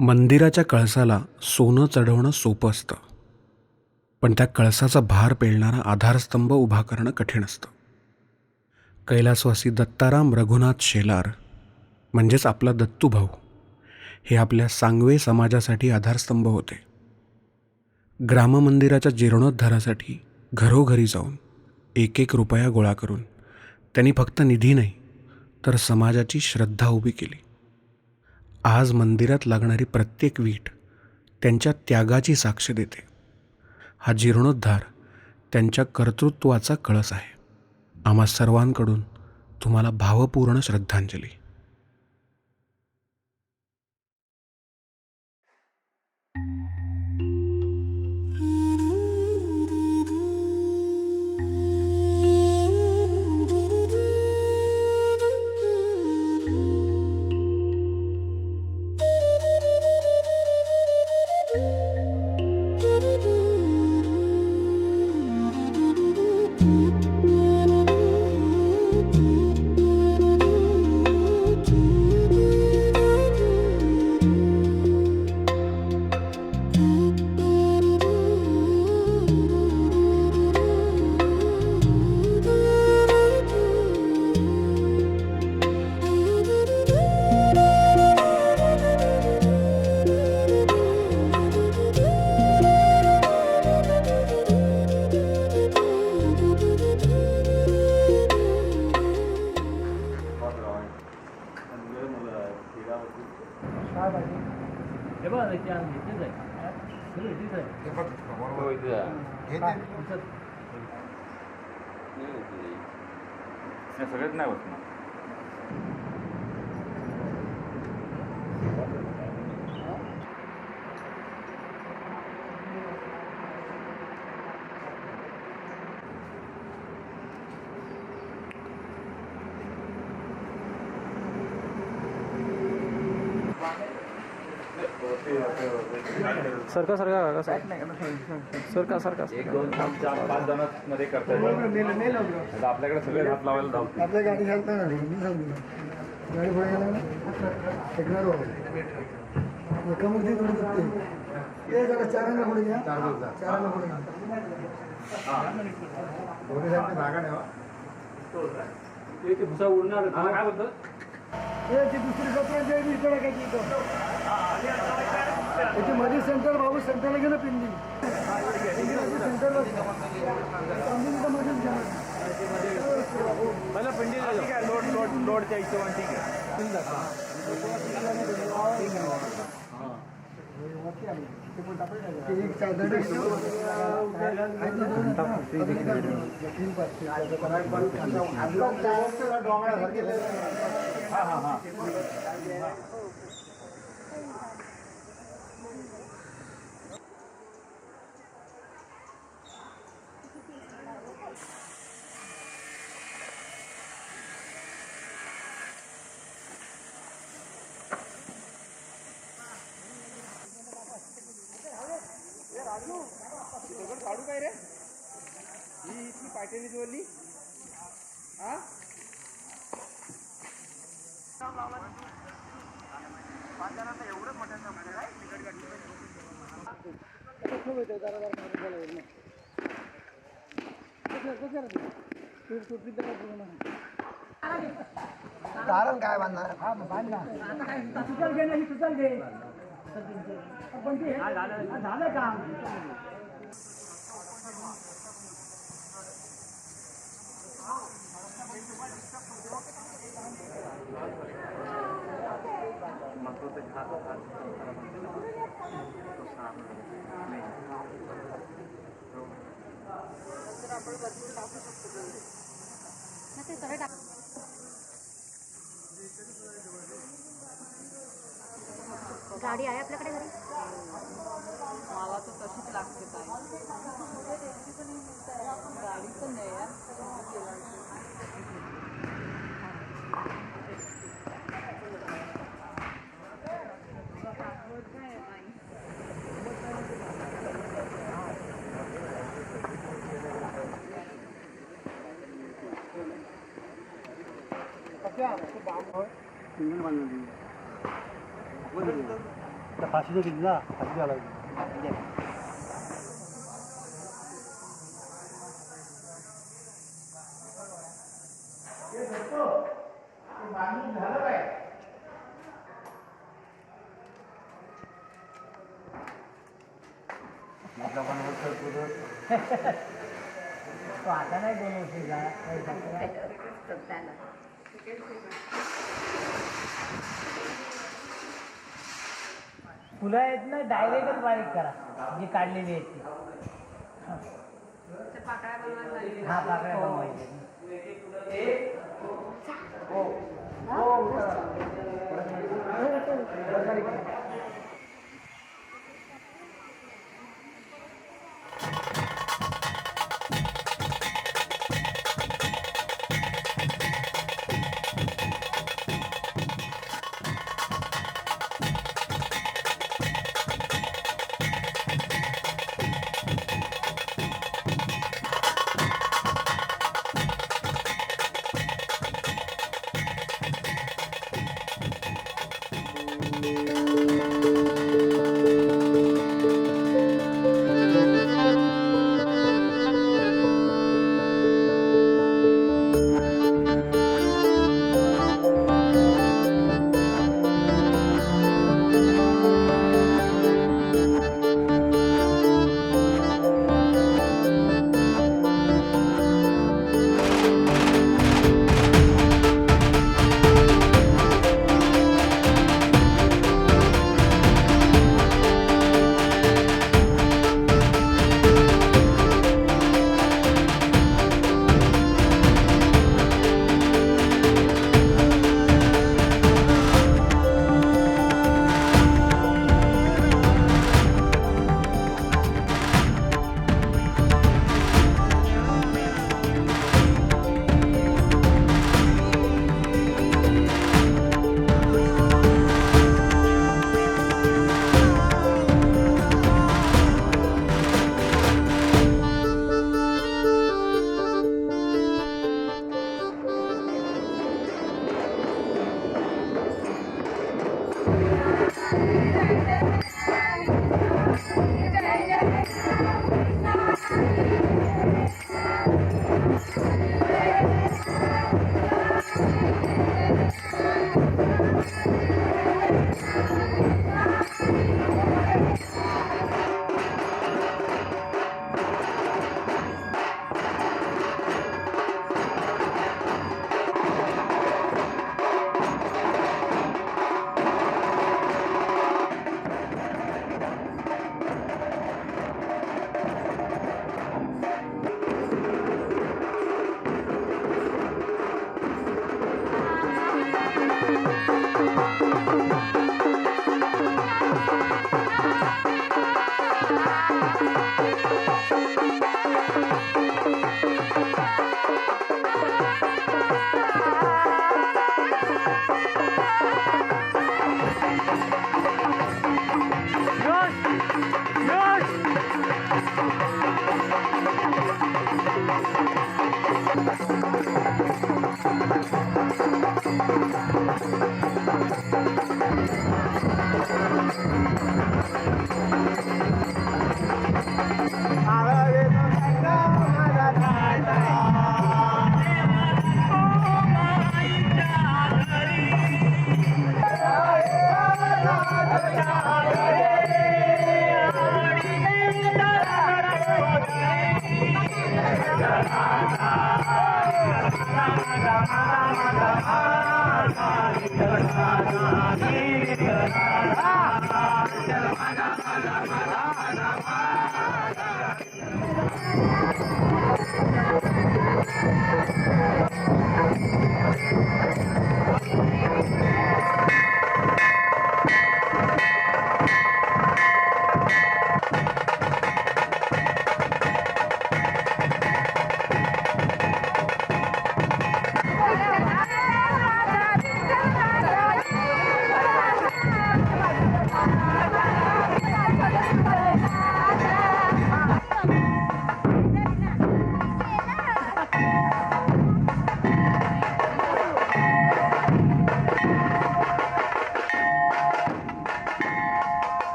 मंदिराच्या कळसाला सोनं चढवणं सोपं असतं, पण त्या कळसाचा भार पेलणारा आधारस्तंभ उभा करणं कठीण असतं. कैलासवासी दत्ताराम रघुनाथ शेलार म्हणजेच आपला दत्तू भाऊ हे आपल्या सांगवे समाजासाठी आधारस्तंभ होते. ग्राममंदिराच्या जीर्णोद्धारासाठी घरोघरी जाऊन एक एक रुपया गोळा करून त्यांनी फक्त निधी नाही तर समाजाची श्रद्धा उभी केली. आज मंदिरात लागणारी प्रत्येक वीट त्यांच्या त्यागाची साक्ष देते. हा जीर्णोद्धार त्यांच्या कर्तृत्वाचा कळस आहे. आम्हा सर्वांकडून तुम्हाला भावपूर्ण श्रद्धांजली. सगळ्यात नाही होत ना. सरका सरका काका सरका सरका एक दोन तीन चार पाच जण मध्ये करता येईल. आपल्याकडे सगळे हात लावायला धाव. आपल्या गाडी घालता ना गाडी पुढे गेला ना टेकणार एका मध्ये थोडी दुखते ते जरा चारांना पुढे घ्या चारांना पुढे घ्या दोन्ही साईडने जागा ठेवा. ते भुसा उडणार काय बोलतं ती दुसरी सत्रांची आहे इकडे काय इथं त्याची माझी सेंटर बाबू सेंटरला गेलं पिंडी सेंटरला मध्येच गेलं पहिला पिंडी लोडच्या हिशोबाने ठीक काढू काय रे ही इथली पायटेली जोडली हा एवढं मोठ्या कारण काय बांधणार तुझल घे नाही तुझल घे पण ते झालं काम गाडी आहे आपल्याकडे घरी. मला तर तशीच लागते गाडी पण नाही यार. सिंगल बांधून फाशीचं किती ना फाशी घाला तो आता नाही 2 वर्ष झाला फुलं आहेत ना डायरेक्टच बारीक करा जी काढलेली आहेत ती हा पाकळ्या बनवायच्या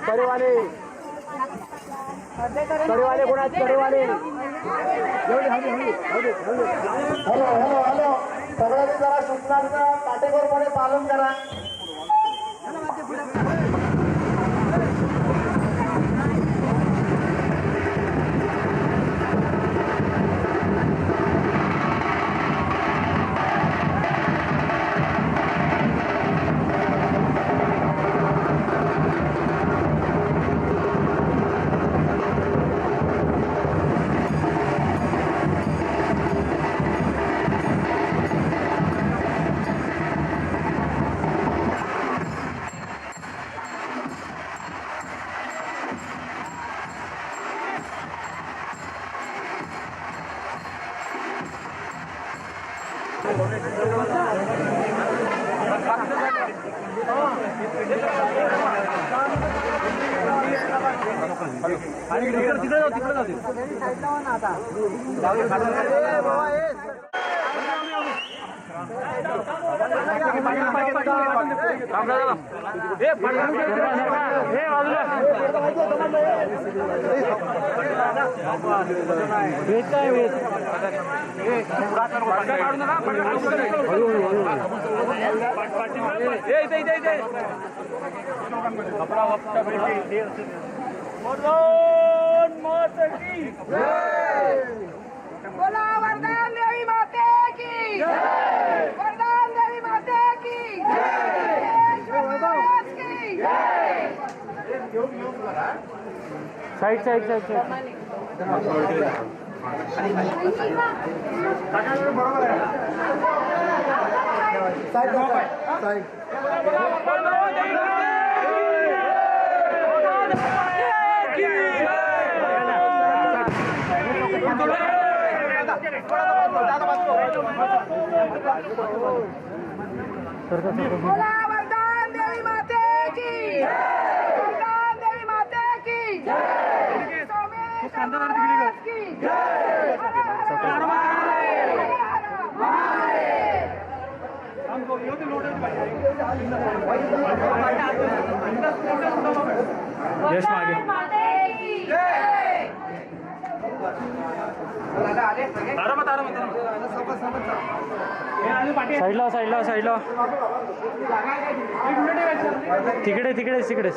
कडेवाले कडेवाले कोण आहेत कडेवाले हॅलो हॅलो हॅलो सगळ्यांनी जरा सूचनांचं काटेकोरपणे पालन करा. बोला वरदान देवी माते की वरदान देवी माते की साईड साईड साईड साईड बोला वरदान देवी माते की वरदान देवी माते की सोमेश महाराज की यश मागे साईडला साईडला साईडला तिकडे तिकडे तिकडेच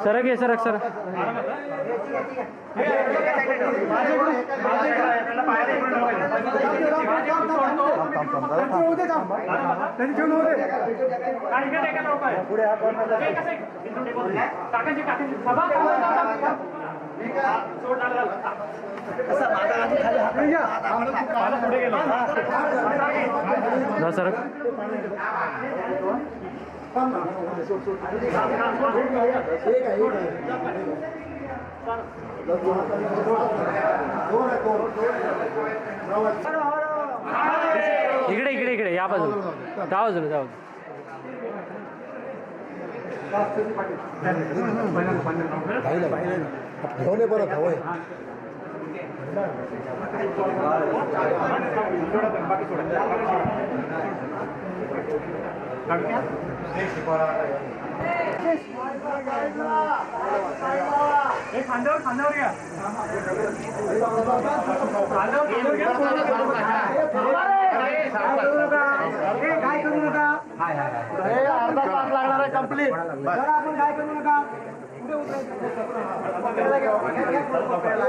सरक ये सरक सरक सरक इकडे इकडे इकडे या बाजूला त्या बाजूला त्या घेऊन परत हवंय. खांद्यावर खांद्यावर घ्या काय करू नका. अर्धा तास लागणार आहे कंप्लीट. आपण काय करू नका.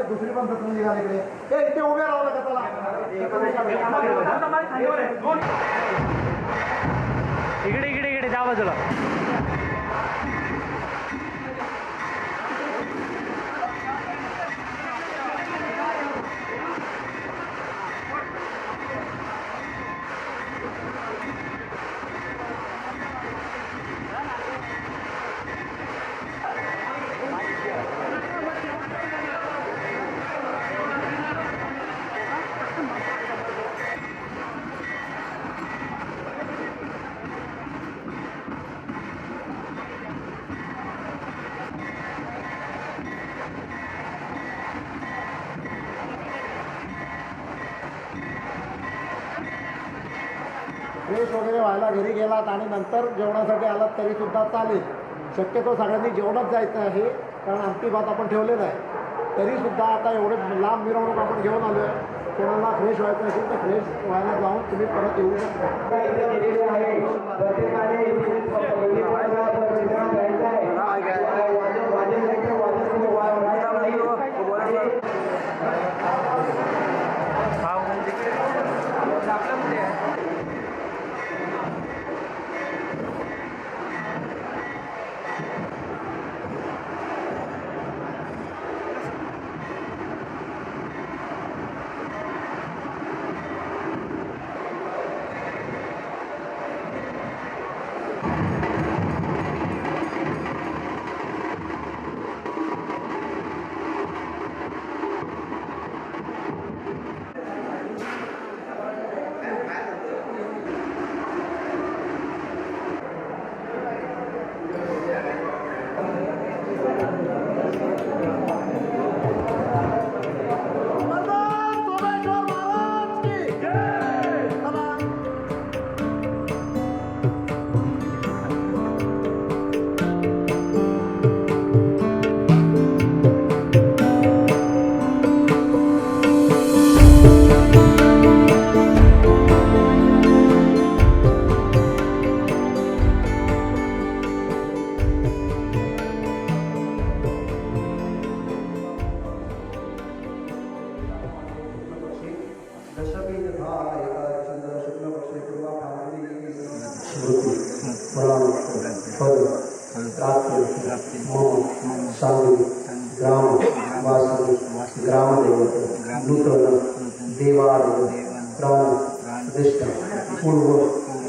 दुसरी पण पसरून निघाली इकडे. इथे उभे राहू नका. इकडे इकडे इकडे त्या बाजूला फ्रेश वगैरे व्हायला घरी गेलात आणि नंतर जेवणासाठी आलात तरीसुद्धा चालेल. शक्यतो सगळ्यांनी जेवणात जायचं आहे, कारण आमटी भात आपण ठेवलेला आहे. तरीसुद्धा आता एवढे लांब मिरवणूक आपण घेऊन आलो आहे. कोणाला फ्रेश व्हायचं असेल तर फ्रेश व्हायला जाऊन तुम्ही परत येऊ शकता.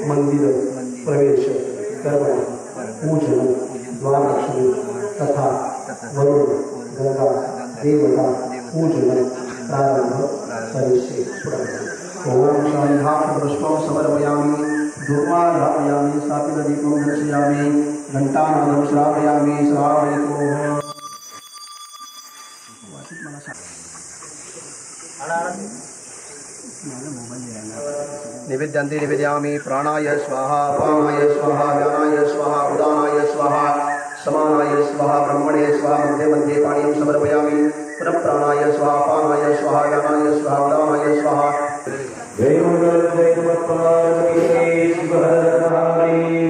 मंदिर प्रवेश कर्म पूजन द्वारलक्ष्मी तथा वरुण गंगा देवता पूजन प्रारंभ करिष्ये. ओम शांतां पुष्पं समर्पयामि, धूपं धारयामि, सात्विकदीपं दर्शयामि, घंटानादं श्रावयामि. श्रावयतु निवेद्यन्ते निवेदयामि. प्राणाय स्वाहा, अपानाय स्वाहा, व्यानाय स्वाहा, उदानाय स्वाहा, समानाय स्वाहा, ब्रह्मणे स्वाहा. मध्ये मध्ये पाणीं समर्पयामि. पुनः प्राणाय स्वाहा, अपानाय स्वाहा, व्यानाय स्वाहा, उदानाय स्वाहा. जय मंगल जय नमस्कार शिव हर हरि.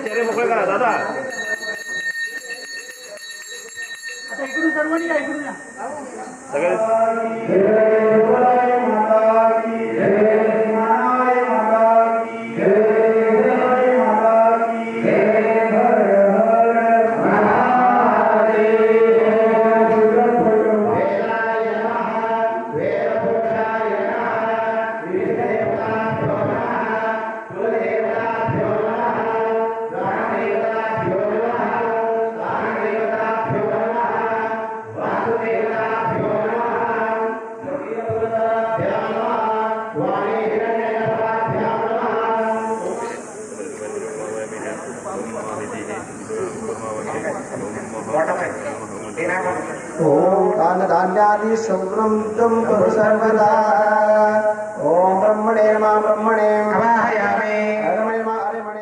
चेहरे मोकळे करा दादा. आता इकडून सर्वांनी या, इकडून या. सगळे Yeah. ॐ दानधान्यादि संवृतं कुरु सर्वदा ॐ ब्रह्मणे नमः ब्रह्मणे आवाहयामि हरमणे नमः हरमणे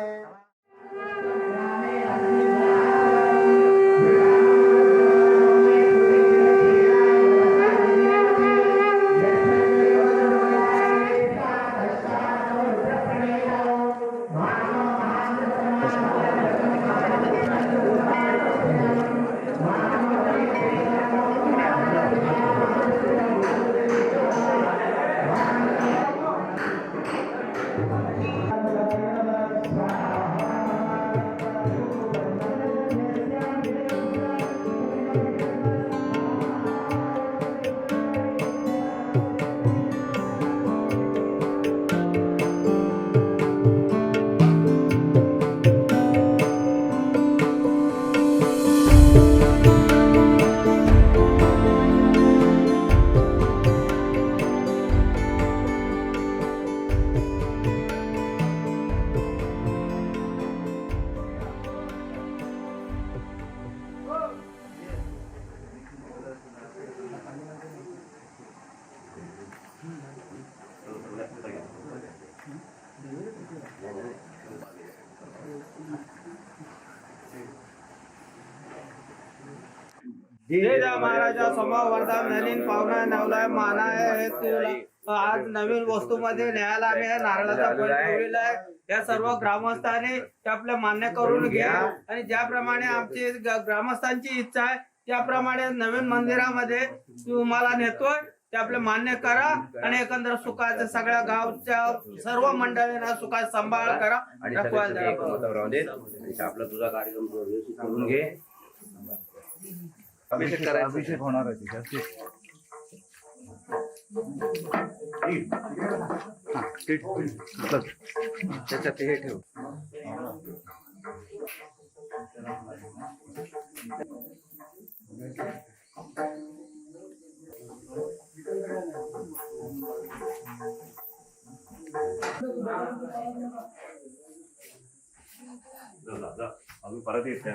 जय जय महाराजा समोर वर्धा नवीन पाहुणा नवला माना आहे तुला आज नवीन वस्तूमध्ये न्यायला आम्ही हे नारळाचा फळ ठेवलेला आहे. या सर्व ग्रामस्थांनी ते आपलं मान्य करून घ्या आणि ज्याप्रमाणे आमची ग्रामस्थांची इच्छा आहे त्याप्रमाणे नवीन मंदिरामध्ये तुम्हाला नेतोय ते आपलं मान्य करा आणि एकंदर सुखाचं सगळ्या गावच्या सर्व मंडळींना सुखाचा सांभाळ करा. आणि आपला तुझा कार्यक्रम व्यवस्थित करून घे. अभिषेक करायचा. अभिषेक होणार आहे त्याच्यात हे ठेव. अजून परत येत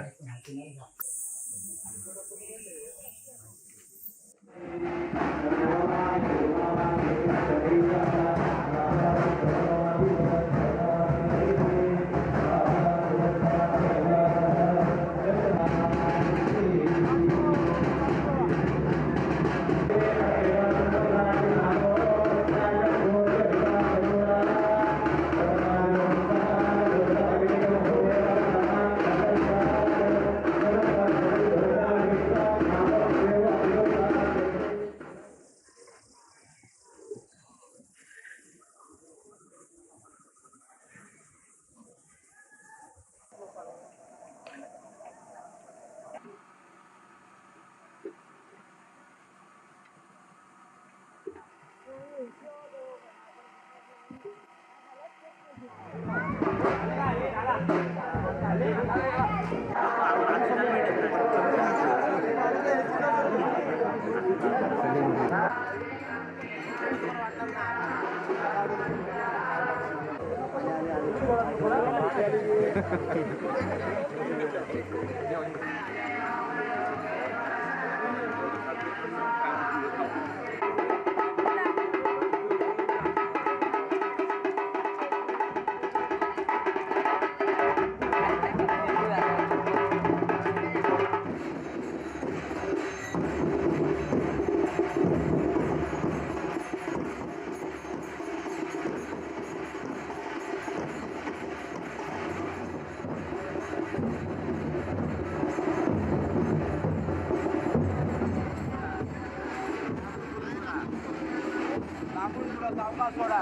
सोडा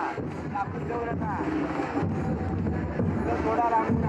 आपण जवळ ना थोडा लागून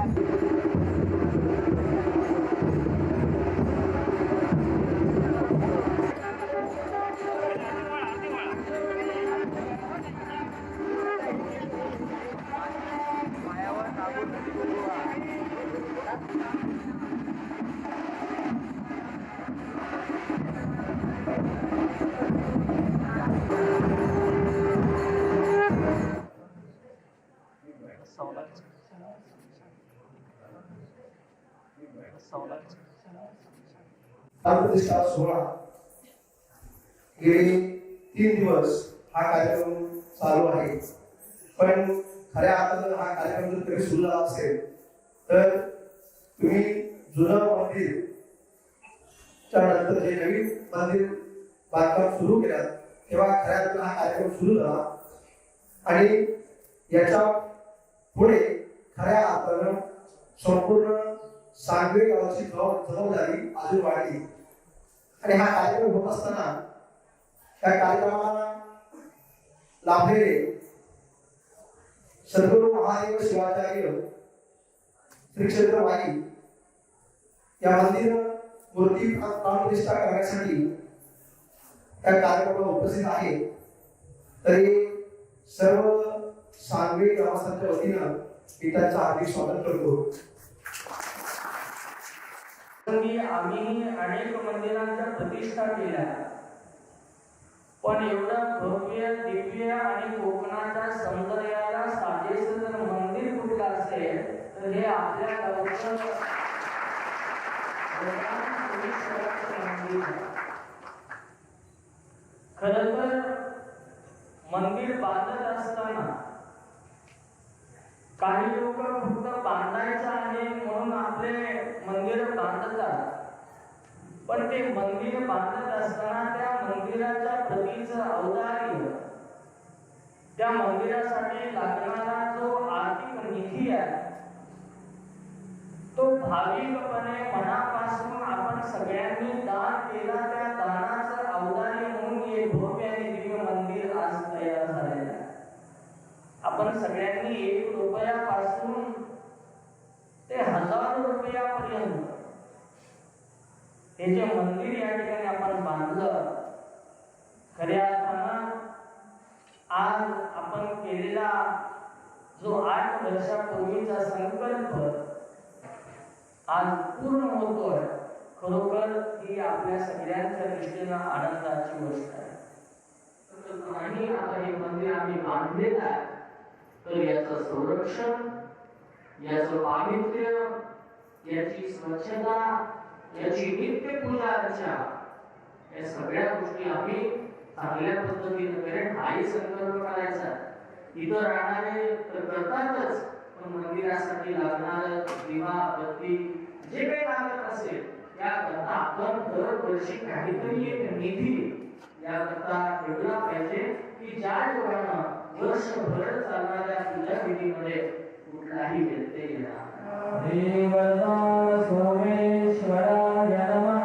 प्रतिष्ठा सोहळा गेले 3 दिवस हा कार्यक्रम चालू आहे. पण खऱ्या अर्थानं हा कार्यक्रम जर तरी सुरू झाला असेल तर तुम्ही जुनं मंदिर नंतर जे नवीन मंदिर बांधकाम सुरू केलं तेव्हा खऱ्या अर्थानं हा कार्यक्रम सुरू झाला आणि याच्या पुढे खऱ्या अर्थानं संपूर्ण सांगवी गावाची जबाबदारी अजून वाढली आणि हा कार्यक्रम होत असताना त्या कार्यक्रमाला लाभलेले सद्गुरू महादेव शिवाचार्य श्री क्षेत्र वाई या मंदिर मूर्ती प्राणप्रतिष्ठा करण्यासाठी त्या कार्यक्रमाला उपस्थित आहे. तरी सर्व सांगवी ग्रामस्थांच्या वतीनं मी त्यांचं हार्दिक स्वागत करतो. आम्ही अनेक मंदिरांच्या प्रतिष्ठा केल्या, पण एवढं भव्य दिव्य आणि कोकणाच्या सौंदर्याला साजेसं जर मंदिर कुठलं असेल तर हे आपल्या गावचं मंदिर. खरं तर मंदिर बांधत असताना काही लोक फक्त बांधायचं आहे म्हणून आपले मंदिर बांधतात, पण ते मंदिर बांधत असताना त्या मंदिराच्या प्रतीचं औदार्य, त्या मंदिरासाठी लागणारा जो आर्थिक निधी आहे तो भाविकपणे मनापासून आपण सगळ्यांनी दान केला. त्या दानाचं औदार्य म्हणून हे भव्य आणि दिव्य मंदिर आज तयार झालेलं आहे. आपण सगळ्यांनी 1 रुपयापासून ते हजारो रुपयापर्यंत हे जे मंदिर या ठिकाणी आपण बांधलं. खऱ्या अर्थानं आज आपण केलेला जो 8 वर्षापूर्वीचा संकल्प आज पूर्ण होतोय. खरोखर ही आपल्या सगळ्यांच्या दृष्टीनं आनंदाची गोष्ट आहे. आणि आता हे मंदिर आम्ही बांधलेलं आहे तर याचं संरक्षण, याचं पावित्र्य, याची स्वच्छता, याची नित्य पूजा अर्चा, या सगळ्या गोष्टी आम्ही चांगल्या पद्धतीने करेन हाही संकल्प करायचा. इथं राहणारे तर करतातच, पण मंदिरासाठी लागणारं दिवा बत्ती जे काही लागत असेल त्याकरता आपण दरवर्षी काहीतरी एक निधी याकरता ठेवला पाहिजे की ज्या योगानं वर्षभर चालणाऱ्या पूजा विधीमध्ये कुठलाही व्यत्यय येणार नाही. सोमेश्वराय नमः.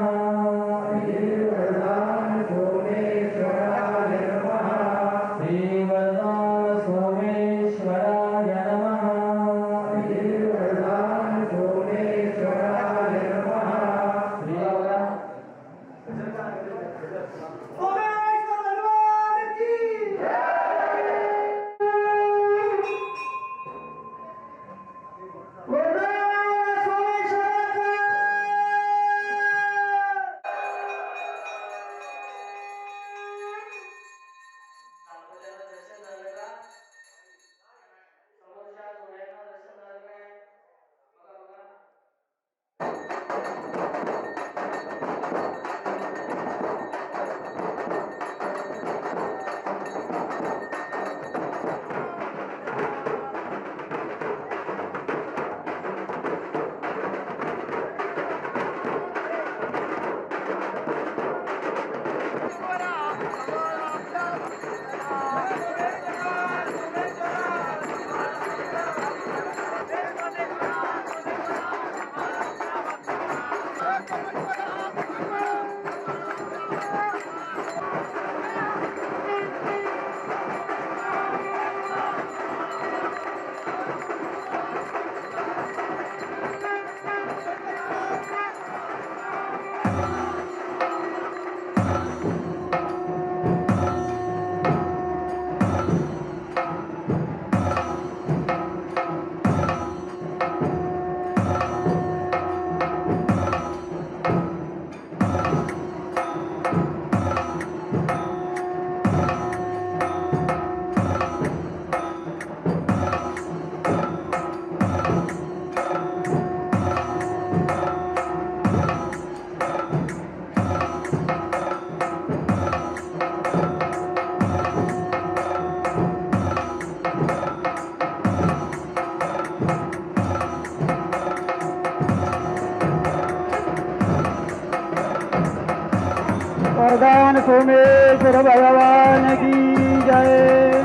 भगवान सोमेश्वर भगवान की जय.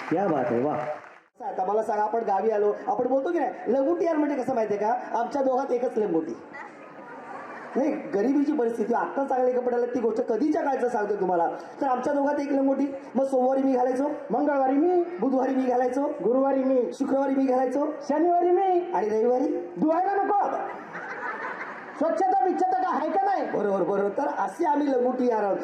क्या बात आहे वा. आता मला सांगा, आपण गावी आलो, आपण बोलतो की नाही लंगोटी यार म्हणजे कसं माहितीये का, आमच्या दोघात एकच लंगोटी नाही. गरिबीची परिस्थिती आत्ता चांगले कपडे आले ती गोष्ट कधीच्या काळचं सांगतो तुम्हाला. तर आमच्या दोघात एक लंगोटी. मग सोमवारी मी घालायचो, मंगळवारी मी, बुधवारी मी घालायचो, गुरुवारी मी, शुक्रवारी मी घालायचो, शनिवारी मी, आणि रविवारी धुवायला नको. स्वच्छता बिच्छता का आहे का नाही. बरोबर बरोबर. तर असे आम्ही लंगोटी यार आहोत.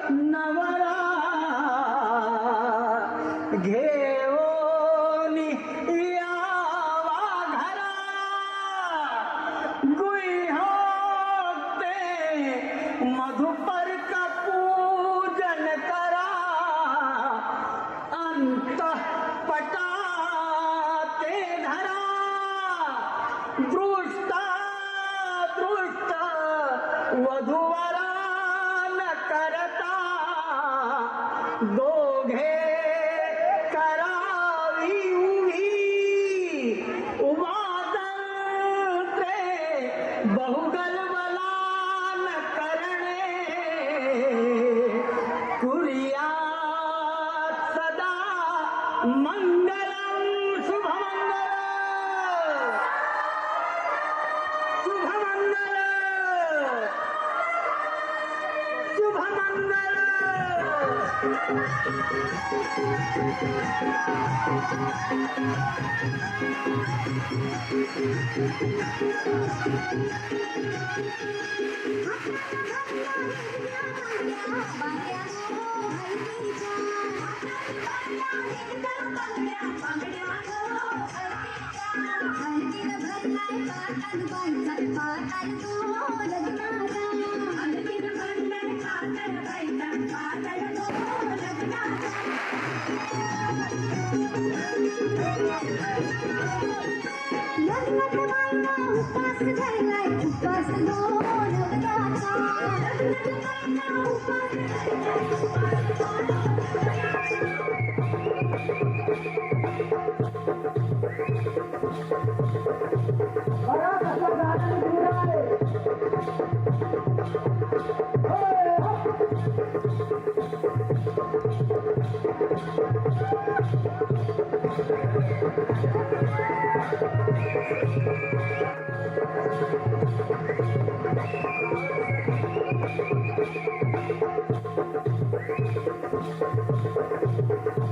नवरा घेऊन यावा घरा, गुह्योक्ते मधुपर्क पूजन करा, अंतःपटाते धरा, दृष्टा दृष्ट वधूवरा करता दोघे करावी उभी उमादंत्रे बहुगलबलान करणे, कुर्यात सदा मंगलम शुभमंगल शुभमंगल शुभमंगल.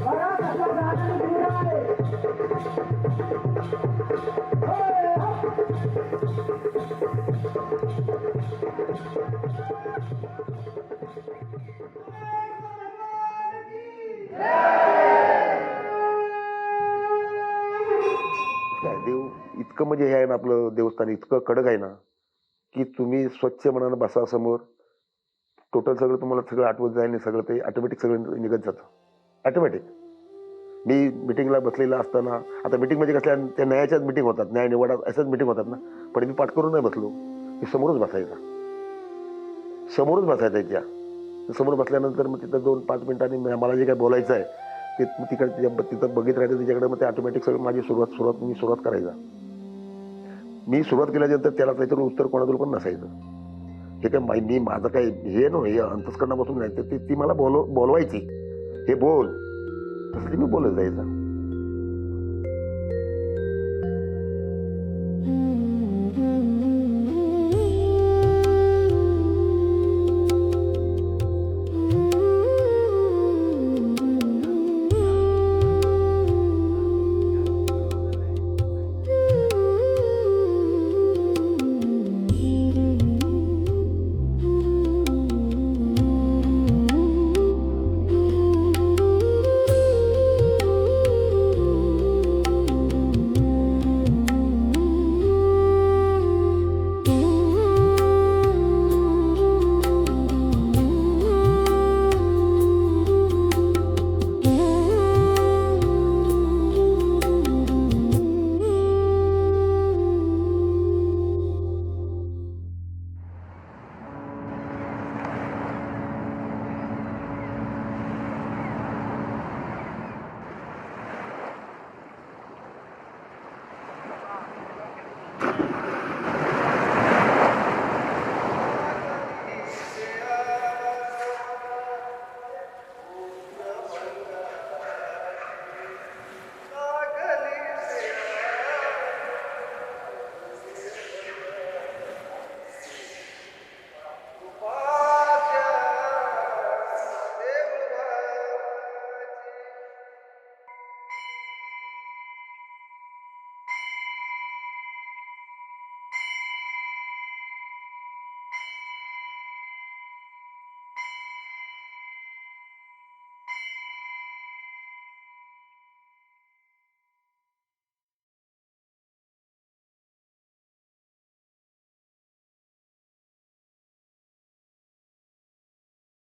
बघा कसं गाणं काय देव इतकं म्हणजे हे आहे ना, आपलं देवस्थान इतकं कडक आहे ना की तुम्ही स्वच्छ मनानं बसा समोर, टोटल सगळं तुम्हाला सगळं आठवत जाईल आणि सगळं ते ऑटोमॅटिक सगळं निघत जातं ऑटोमॅटिक. मी मिटिंगला बसलेला असताना, आता मिटिंग म्हणजे कसल्या त्या न्यायाच्याच मिटिंग होतात, न्याय निवाडा अशाच मिटिंग होतात ना, पण मी पाठ करून नाही बसलो, मी समोरच बसायचा, समोरच बसायचा त्याच्या समोर बसल्यानंतर मग तिथं 2-5 मिनिटांनी मला जे काय बोलायचं आहे ते तिकडे तिथं बघित राहायचं त्याच्याकडे, मग ते ऑटोमॅटिक सगळं माझी सुरुवात करायचा. मी सुरुवात केल्यानंतर त्याला काहीतरी उत्तर कोणाकडून पण नसायचं. हे काय मी माझं काही हे हे अंतस्करणापासून नाही, तर ती मला बोलवायची, हे बोल, तसं ते मी बोलत जायचं.